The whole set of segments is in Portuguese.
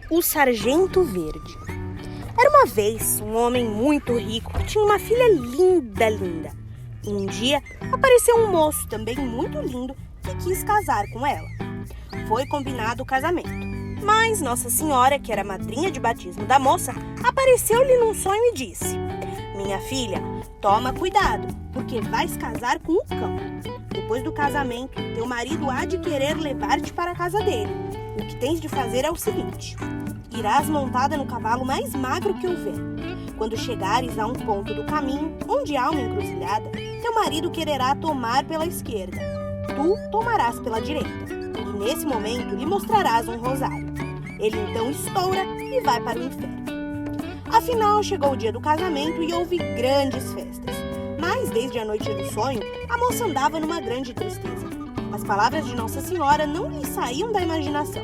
O Sargento Verde. Era uma vez um homem muito rico que tinha uma filha linda. E um dia apareceu um moço também muito lindo que quis casar com ela. Foi combinado o casamento, mas Nossa Senhora, que era a madrinha de batismo da moça, apareceu-lhe num sonho e disse: "Minha filha, toma cuidado, porque vais casar com um cão. Depois do casamento, teu marido há de querer levar-te para a casa dele. O que tens de fazer é o seguinte: irás montada no cavalo mais magro que houver. Quando chegares a um ponto do caminho, onde há uma encruzilhada, teu marido quererá tomar pela esquerda. Tu tomarás pela direita. E nesse momento lhe mostrarás um rosário. Ele então estoura e vai para o inferno." Afinal, chegou o dia do casamento e houve grandes festas. Mas desde a noite do sonho, a moça andava numa grande tristeza. As palavras de Nossa Senhora não lhe saíam da imaginação.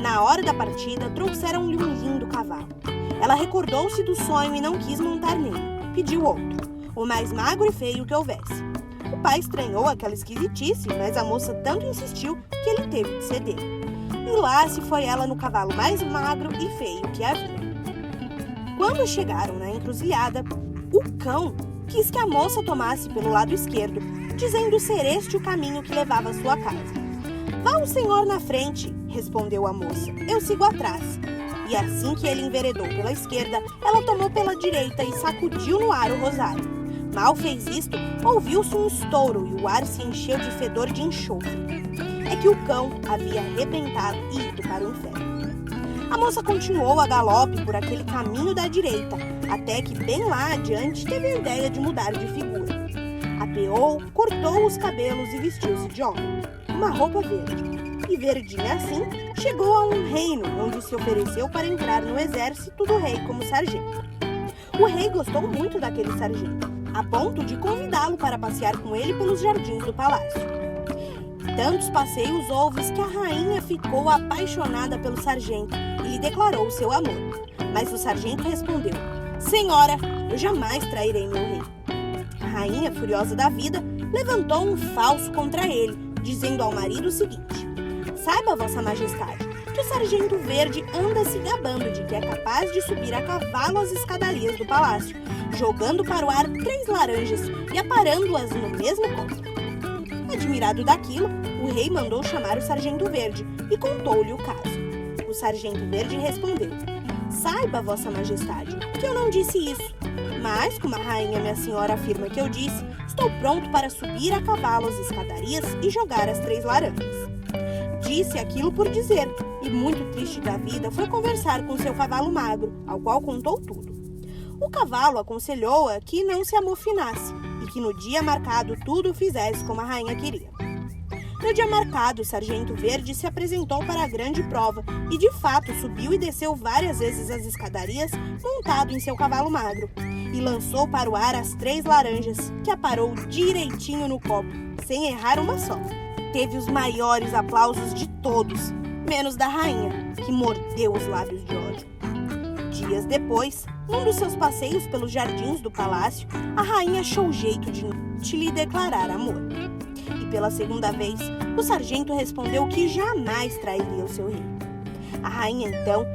Na hora da partida, trouxeram-lhe um lindo cavalo. Ela recordou-se do sonho e não quis montar nele. Pediu outro, o mais magro e feio que houvesse. O pai estranhou aquela esquisitice, mas a moça tanto insistiu que ele teve de ceder. E lá se foi ela no cavalo mais magro e feio que havia. Quando chegaram na encruzilhada, o cão quis que a moça tomasse pelo lado esquerdo, dizendo ser este o caminho que levava à sua casa. "Vá o senhor na frente", respondeu a moça. "Eu sigo atrás." E assim que ele enveredou pela esquerda, ela tomou pela direita e sacudiu no ar o rosário. Mal fez isto, ouviu-se um estouro e o ar se encheu de fedor de enxofre. É que o cão havia arrebentado e ido para o inferno. A moça continuou a galope por aquele caminho da direita, até que bem lá adiante teve a ideia de mudar de figura. Apeou, cortou os cabelos e vestiu-se de homem, uma roupa verde. E verdinha assim, chegou a um reino onde se ofereceu para entrar no exército do rei como sargento. O rei gostou muito daquele sargento, a ponto de convidá-lo para passear com ele pelos jardins do palácio. Tantos passeios houve que a rainha ficou apaixonada pelo sargento e lhe declarou o seu amor. Mas o sargento respondeu: "Senhora, eu jamais trairei meu rei." A rainha, furiosa da vida, levantou um falso contra ele, dizendo ao marido o seguinte: "Saiba, vossa majestade, que o sargento verde anda se gabando de que é capaz de subir a cavalo as escadarias do palácio, jogando para o ar 3 laranjas e aparando-as no mesmo corpo." Admirado daquilo, o rei mandou chamar o sargento verde e contou-lhe o caso. O sargento verde respondeu: "Saiba, vossa majestade, que eu não disse isso. Mas, como a rainha minha senhora afirma que eu disse, estou pronto para subir a cavalo as escadarias e jogar as 3 laranjas." Disse aquilo por dizer, e muito triste da vida foi conversar com seu cavalo magro, ao qual contou tudo. O cavalo aconselhou-a que não se amofinasse e que no dia marcado tudo fizesse como a rainha queria. No dia marcado, o sargento verde se apresentou para a grande prova e de fato subiu e desceu várias vezes as escadarias montado em seu cavalo magro e lançou para o ar as 3 laranjas, que aparou direitinho no copo, sem errar uma só. Teve os maiores aplausos de todos, menos da rainha, que mordeu os lábios de ódio. Dias depois, num dos seus passeios pelos jardins do palácio, a rainha achou jeito de lhe declarar amor. E pela segunda vez, o sargento respondeu que jamais trairia o seu rei. A rainha, então,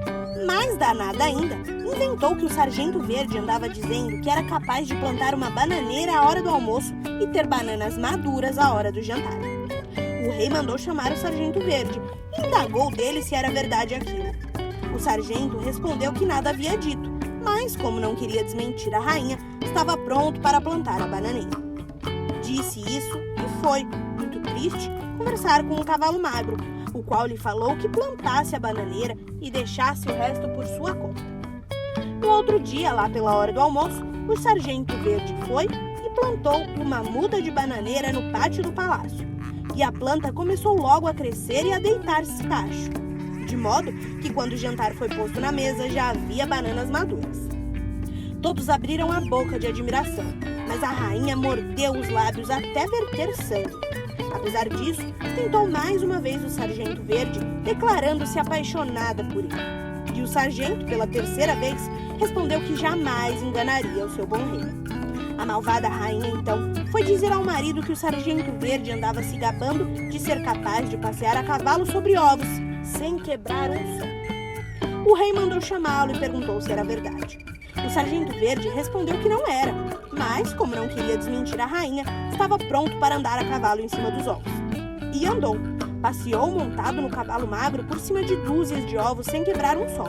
mais danada ainda, inventou que o sargento verde andava dizendo que era capaz de plantar uma bananeira à hora do almoço e ter bananas maduras à hora do jantar. O rei mandou chamar o sargento verde e indagou dele se era verdade aquilo. O sargento respondeu que nada havia dito, mas, como não queria desmentir a rainha, estava pronto para plantar a bananeira. Disse isso e foi, muito triste, conversar com um cavalo magro, o qual lhe falou que plantasse a bananeira e deixasse o resto por sua conta. No outro dia, lá pela hora do almoço, o sargento verde foi e plantou uma muda de bananeira no pátio do palácio. E a planta começou logo a crescer e a deitar-se tacho, de modo que quando o jantar foi posto na mesa já havia bananas maduras. Todos abriram a boca de admiração, mas a rainha mordeu os lábios até verter sangue. Apesar disso, tentou mais uma vez o sargento verde, declarando-se apaixonada por ele. E o sargento, pela terceira vez, respondeu que jamais enganaria o seu bom rei. A malvada rainha, então, foi dizer ao marido que o sargento verde andava se gabando de ser capaz de passear a cavalo sobre ovos, sem quebrar um só. O rei mandou chamá-lo e perguntou se era verdade. O sargento verde respondeu que não era, mas, como não queria desmentir a rainha, estava pronto para andar a cavalo em cima dos ovos. E andou. Passeou montado no cavalo magro por cima de dúzias de ovos sem quebrar um só.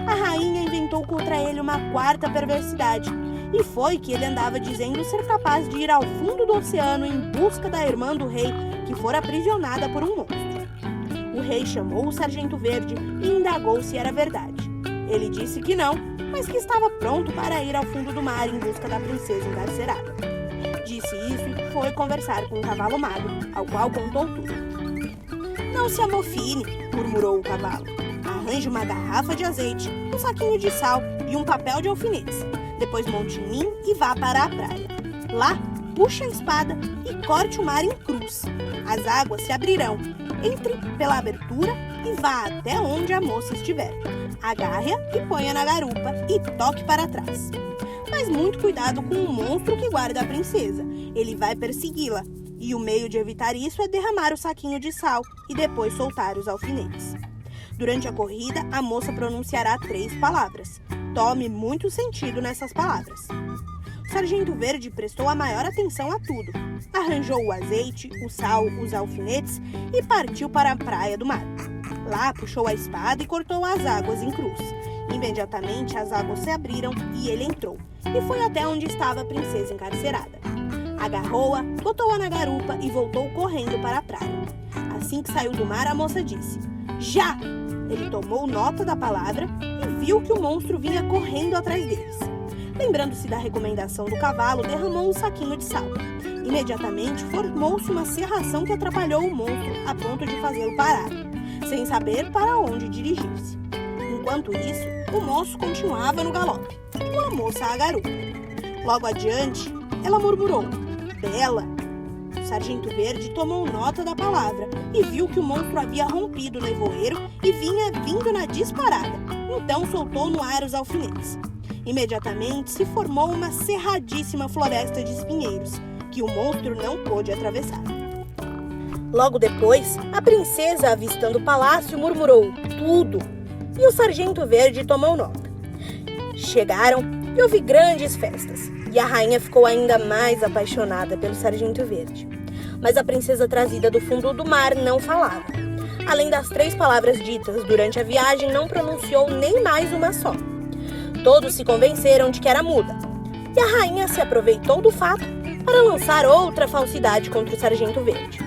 A rainha inventou contra ele uma quarta perversidade, e foi que ele andava dizendo ser capaz de ir ao fundo do oceano em busca da irmã do rei, que fora aprisionada por um monstro. O rei chamou o sargento verde e indagou se era verdade. Ele disse que não, mas que estava pronto para ir ao fundo do mar em busca da princesa encarcerada. Disse isso e foi conversar com o cavalo magro, ao qual contou tudo. "Não se amofine", murmurou o cavalo. "Arranje uma garrafa de azeite, um saquinho de sal e um papel de alfinetes. Depois monte em mim e vá para a praia. Lá, puxe a espada e corte o mar em cruz. As águas se abrirão. Entre pela abertura e vá até onde a moça estiver. Agarre-a e ponha na garupa e toque para trás. Mas muito cuidado com o monstro que guarda a princesa. Ele vai persegui-la. E o meio de evitar isso é derramar o saquinho de sal e depois soltar os alfinetes. Durante a corrida, a moça pronunciará 3 palavras. Tome muito sentido nessas palavras." O sargento verde prestou a maior atenção a tudo. Arranjou o azeite, o sal, os alfinetes e partiu para a praia do mar. Lá puxou a espada e cortou as águas em cruz. Imediatamente as águas se abriram e ele entrou, e foi até onde estava a princesa encarcerada. Agarrou-a, botou-a na garupa e voltou correndo para a praia. Assim que saiu do mar, a moça disse: "Já!" Ele tomou nota da palavra e viu que o monstro vinha correndo atrás deles. Lembrando-se da recomendação do cavalo, derramou um saquinho de sal. Imediatamente formou-se uma cerração que atrapalhou o monstro a ponto de fazê-lo parar, sem saber para onde dirigir-se. Enquanto isso, o moço continuava no galope, com a moça à garupa. Logo adiante, ela murmurou: "Bela!" O sargento verde tomou nota da palavra e viu que o monstro havia rompido o nevoeiro e vinha vindo na disparada. Então soltou no ar os alfinetes. Imediatamente se formou uma cerradíssima floresta de espinheiros, que o monstro não pôde atravessar. Logo depois, a princesa, avistando o palácio, murmurou: "Tudo!" E o sargento verde tomou nota. Chegaram e houve grandes festas, e a rainha ficou ainda mais apaixonada pelo sargento verde. Mas a princesa trazida do fundo do mar não falava. Além das 3 palavras ditas durante a viagem, não pronunciou nem mais uma só. Todos se convenceram de que era muda, e a rainha se aproveitou do fato para lançar outra falsidade contra o sargento verde.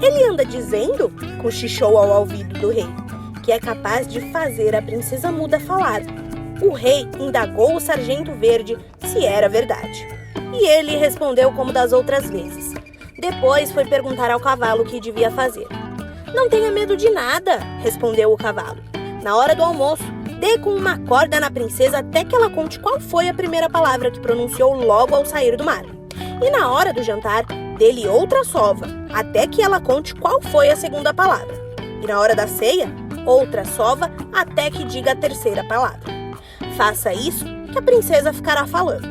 "Ele anda dizendo", cochichou ao ouvido do rei, "que é capaz de fazer a princesa muda falar." O rei indagou o sargento verde se era verdade, e ele respondeu como das outras vezes. Depois foi perguntar ao cavalo o que devia fazer. "Não tenha medo de nada", respondeu o cavalo. "Na hora do almoço, dê com uma corda na princesa até que ela conte qual foi a primeira palavra que pronunciou logo ao sair do mar. E na hora do jantar, dê-lhe outra sova, até que ela conte qual foi a segunda palavra. E na hora da ceia, outra sova, até que diga a terceira palavra. Faça isso, que a princesa ficará falando."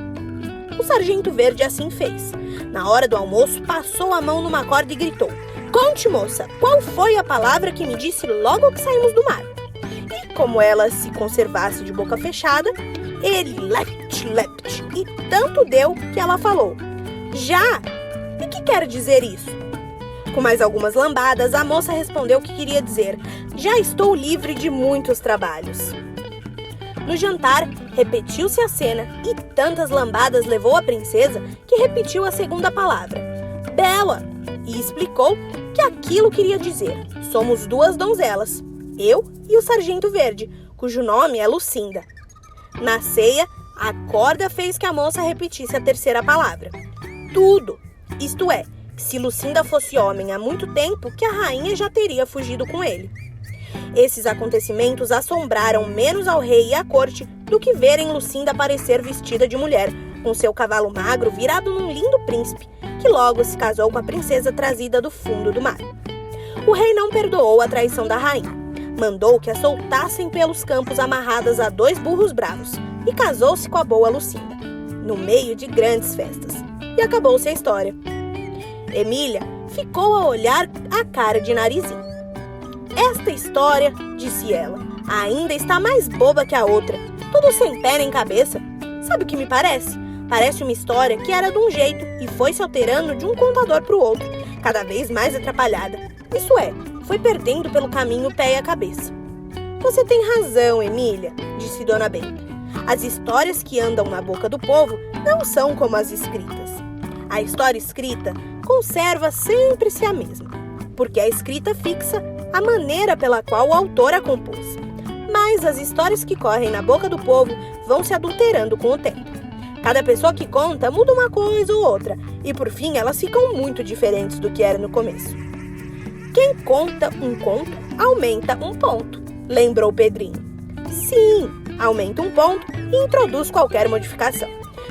O sargento verde assim fez. Na hora do almoço, passou a mão numa corda e gritou: "Conte, moça, qual foi a palavra que me disse logo que saímos do mar?" E como ela se conservasse de boca fechada, ele lept, e tanto deu que ela falou: "Já! E que quer dizer isso?" Com mais algumas lambadas, a moça respondeu que queria dizer: "Já estou livre de muitos trabalhos." No jantar, repetiu-se a cena e tantas lambadas levou a princesa que repetiu a segunda palavra, "Bela", e explicou que aquilo queria dizer: "Somos 2 donzelas, eu e o sargento verde, cujo nome é Lucinda." Na ceia, a corda fez que a moça repetisse a terceira palavra, "Tudo", isto é, que se Lucinda fosse homem há muito tempo, que a rainha já teria fugido com ele. Esses acontecimentos assombraram menos ao rei e à corte do que verem Lucinda aparecer vestida de mulher, com seu cavalo magro virado num lindo príncipe, que logo se casou com a princesa trazida do fundo do mar. O rei não perdoou a traição da rainha. Mandou que a soltassem pelos campos amarradas a 2 burros bravos e casou-se com a boa Lucinda, no meio de grandes festas. E acabou-se a história. Emília ficou a olhar a cara de Narizinho. Esta história, disse ela, ainda está mais boba que a outra, tudo sem pé nem cabeça. Sabe o que me parece? Parece uma história que era de um jeito e foi se alterando de um contador para o outro, cada vez mais atrapalhada. Isso é, foi perdendo pelo caminho o pé e a cabeça. Você tem razão, Emília, disse Dona Benta. As histórias que andam na boca do povo não são como as escritas. A história escrita conserva sempre-se a mesma, porque a escrita fixa a maneira pela qual o autor a compôs. Mas as histórias que correm na boca do povo vão se adulterando com o tempo. Cada pessoa que conta muda uma coisa ou outra, e por fim elas ficam muito diferentes do que era no começo. Quem conta um conto, aumenta um ponto, lembrou Pedrinho. Sim, aumenta um ponto e introduz qualquer modificação.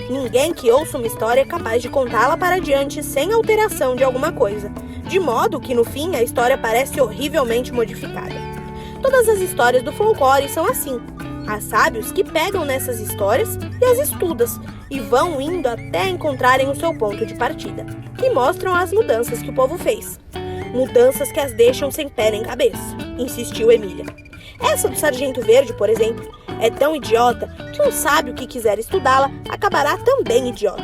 Ninguém que ouça uma história é capaz de contá-la para diante sem alteração de alguma coisa, de modo que no fim a história parece horrivelmente modificada. Todas as histórias do folclore são assim. Há sábios que pegam nessas histórias e as estudam e vão indo até encontrarem o seu ponto de partida, que mostram as mudanças que o povo fez. Mudanças que as deixam sem pé nem cabeça, insistiu Emília. Essa do Sargento Verde, por exemplo, é tão idiota que um sábio que quiser estudá-la acabará também idiota.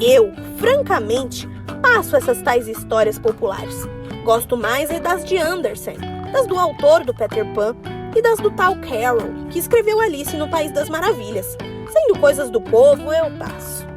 Eu, francamente, passo essas tais histórias populares. Gosto mais é das de Andersen, das do autor do Peter Pan e das do tal Carroll, que escreveu Alice no País das Maravilhas. Sendo coisas do povo, eu passo.